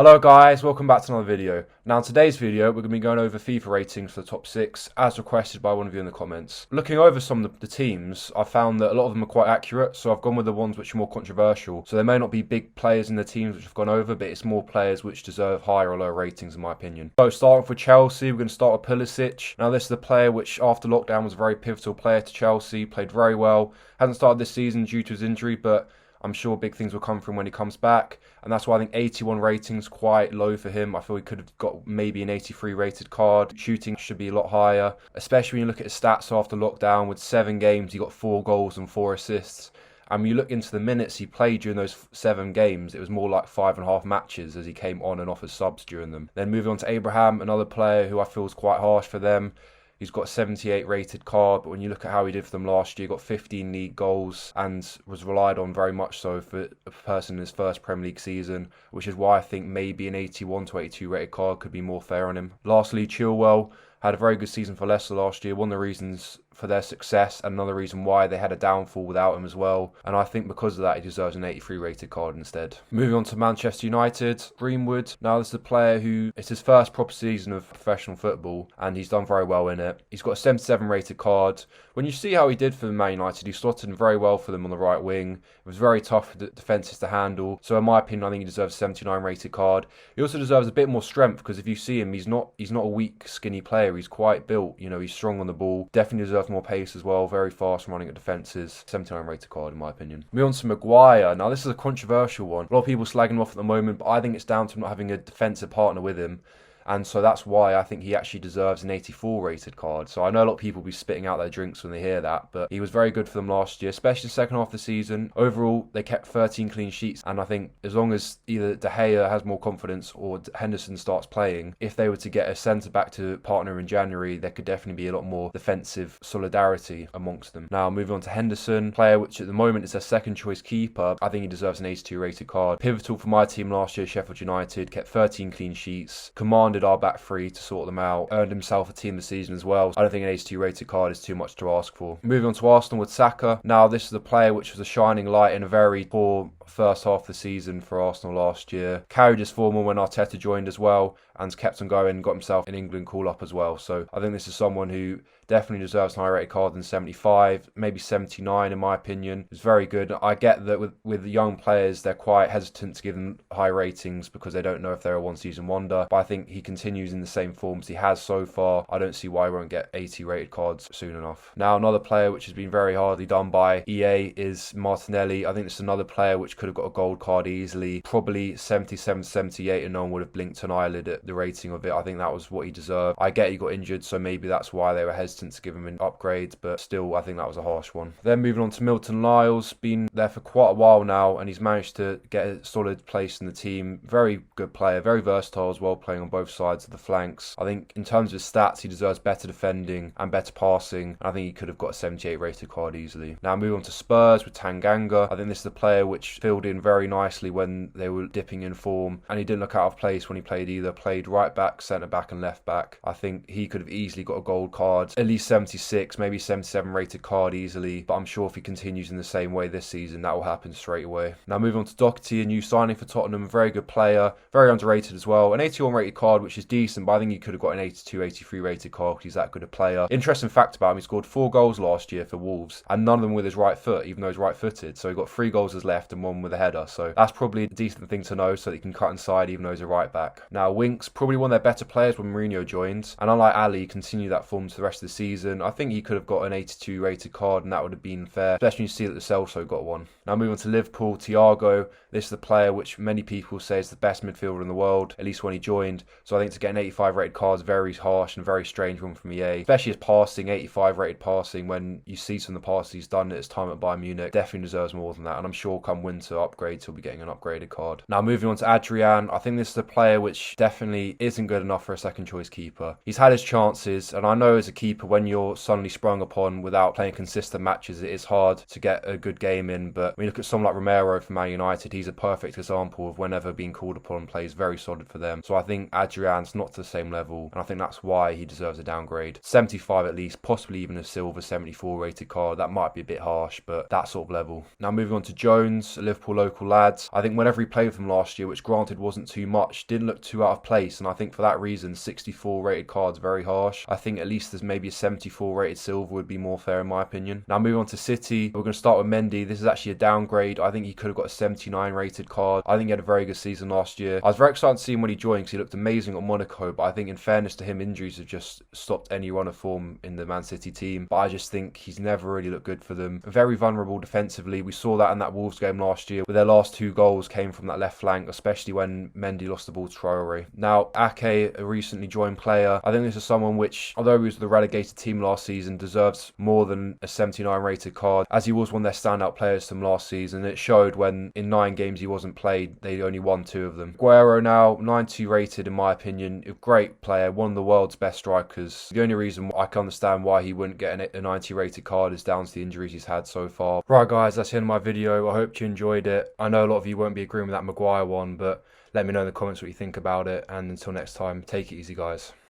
Hello guys, welcome back to another video. Now in today's video we're going to be going over FIFA ratings for the top 6 as requested by one of you in the comments. Looking over some of the teams, I found that a lot of them are quite accurate, so I've gone with the ones which are more controversial. So there may not be big players in the teams which have gone over, but it's more players which deserve higher or lower ratings in my opinion. So starting off with Chelsea, we're going to start with Pulisic. Now this is the player which after lockdown was a very pivotal player to Chelsea, played very well. Hasn't started this season due to his injury, but I'm sure big things will come from when he comes back, and that's why I think 81 ratings quite low for him. I feel he could have got maybe an 83 rated card. Shooting should be a lot higher, especially when you look at his stats after lockdown. With 7 games, he got 4 goals and 4 assists. And when you look into the minutes he played during those 7 games, it was more like 5.5 matches as he came on and off as subs during them. Then moving on to Abraham, another player who I feel is quite harsh for them. He's got a 78 rated card, but when you look at how he did for them last year, got 15 league goals and was relied on very much so for a person in his first Premier League season, which is why I think maybe an 81 to 82 rated card could be more fair on him. Lastly, Chilwell had a very good season for Leicester last year, one of the reasons for their success and another reason why they had a downfall without him as well. And I think because of that, he deserves an 83 rated card instead. Moving on to Manchester United, Greenwood. Now this is a player who, it's his first proper season of professional football and he's done very well in it. He's got a 77 rated card. When you see how he did for Man United, he slotted in very well for them on the right wing. It was very tough for the defences to handle. So in my opinion, I think he deserves a 79 rated card. He also deserves a bit more strength because if you see him, he's not a weak, skinny player. He's quite built. You know, he's strong on the ball. Definitely deserves more pace as well. Very fast running at defences. 79 rated card in my opinion. Moving on to Maguire. Now this is a controversial one. A lot of people slagging him off at the moment, but I think it's down to him not having a defensive partner with him. And so that's why I think he actually deserves an 84 rated card. So I know a lot of people will be spitting out their drinks when they hear that, but he was very good for them last year, especially the second half of the season. Overall, they kept 13 clean sheets, and I think as long as either De Gea has more confidence or Henderson starts playing, if they were to get a centre-back to partner in January, there could definitely be a lot more defensive solidarity amongst them. Now, moving on to Henderson, player which at the moment is their second choice keeper. I think he deserves an 82 rated card. Pivotal for my team last year, Sheffield United, kept 13 clean sheets, commanded our back three to sort them out, earned himself a team of the season as well. I don't think an 82 rated card is too much to ask for. Moving on to Arsenal with Saka. Now this is the player which was a shining light in a very poor first half of the season for Arsenal last year. Carried his form on when Arteta joined as well and kept on going, got himself an England call-up as well. So I think this is someone who definitely deserves a higher rated card than 75, maybe 79 in my opinion. It's very good. I get that with the young players, they're quite hesitant to give them high ratings because they don't know if they're a one-season wonder. But I think he continues in the same form as he has so far. I don't see why he won't get 80 rated cards soon enough. Now another player which has been very hardly done by EA is Martinelli. I think this is another player which could have got a gold card easily, probably 77 78, and no one would have blinked an eyelid at the rating of it. I think that was what he deserved. I get he got injured, so maybe that's why they were hesitant to give him an upgrade, but still I think that was a harsh one. Then moving on to Milton Niles, been there for quite a while now and he's managed to get a solid place in the team. Very good player, very versatile as well, playing on both sides of the flanks. I think in terms of his stats, he deserves better defending and better passing. I think he could have got a 78 rated card easily. Now moving on to Spurs with Tanganga. I think this is the player which filled in very nicely when they were dipping in form, and he didn't look out of place when he played right back, centre back and left back. I think he could have easily got a gold card, at least 76, maybe 77 rated card easily, but I'm sure if he continues in the same way this season, that will happen straight away. Now moving on to Doherty, a new signing for Tottenham, very good player, very underrated as well. An 81 rated card, which is decent, but I think he could have got an 82, 83 rated card because he's that good a player. Interesting fact about him, he scored 4 goals last year for Wolves, and none of them with his right foot, even though he's right-footed. So he got 3 goals as left and 1 with a header. So that's probably a decent thing to know so that he can cut inside even though he's a right back. Now Winks, probably one of their better players when Mourinho joined, and unlike Ali, continue that form to the rest of the season. I think he could have got an 82 rated card and that would have been fair, especially when you see that the Celso got one. Now moving on to Liverpool, Thiago. This is the player which many people say is the best midfielder in the world, at least when he joined. So I think to get an 85 rated card is very harsh and very strange one from EA, especially his passing, 85 rated passing. When you see some of the passes he's done at his time at Bayern Munich, definitely deserves more than that, and I'm sure come winter upgrades he'll be getting an upgraded card. Now moving on to Adrian, I think this is a player which definitely isn't good enough for a second choice keeper. He's had his chances, and I know as a keeper when you're suddenly sprung upon without playing consistent matches, it is hard to get a good game in. But when you look at someone like Romero from Man United, he's a perfect example of whenever being called upon plays very solid for them. So I think Adrian Adrian's not to the same level, and I think that's why he deserves a downgrade. 75 at least, possibly even a silver 74 rated card. That might be a bit harsh, but that sort of level. Now moving on to Jones, a Liverpool local lad. I think whenever he played with them last year, which granted wasn't too much, didn't look too out of place, and I think for that reason 64 rated card's very harsh. I think at least there's maybe a 74 rated silver would be more fair in my opinion. Now moving on to City, we're going to start with Mendy. This is actually a downgrade. I think he could have got a 79 rated card. I think he had a very good season last year. I was very excited to see him when he joined because he looked amazing at Monaco, but I think in fairness to him, injuries have just stopped any run of form in the Man City team. But I just think he's never really looked good for them. Very vulnerable defensively. We saw that in that Wolves game last year, where their last 2 goals came from that left flank, especially when Mendy lost the ball to Traore. Now, Ake, a recently joined player, I think this is someone which, although he was the relegated team last season, deserves more than a 79 rated card, as he was one of their standout players from last season. It showed when in 9 games he wasn't played, they only won 2 of them. Aguero now, 92 rated in my opinion, a great player, one of the world's best strikers. The only reason I can understand why he wouldn't get a 90 rated card is down to the injuries he's had so far. Right guys, that's the end of my video. I hope you enjoyed it. I know a lot of you won't be agreeing with that Maguire one, but let me know in the comments what you think about it, and until next time, take it easy guys.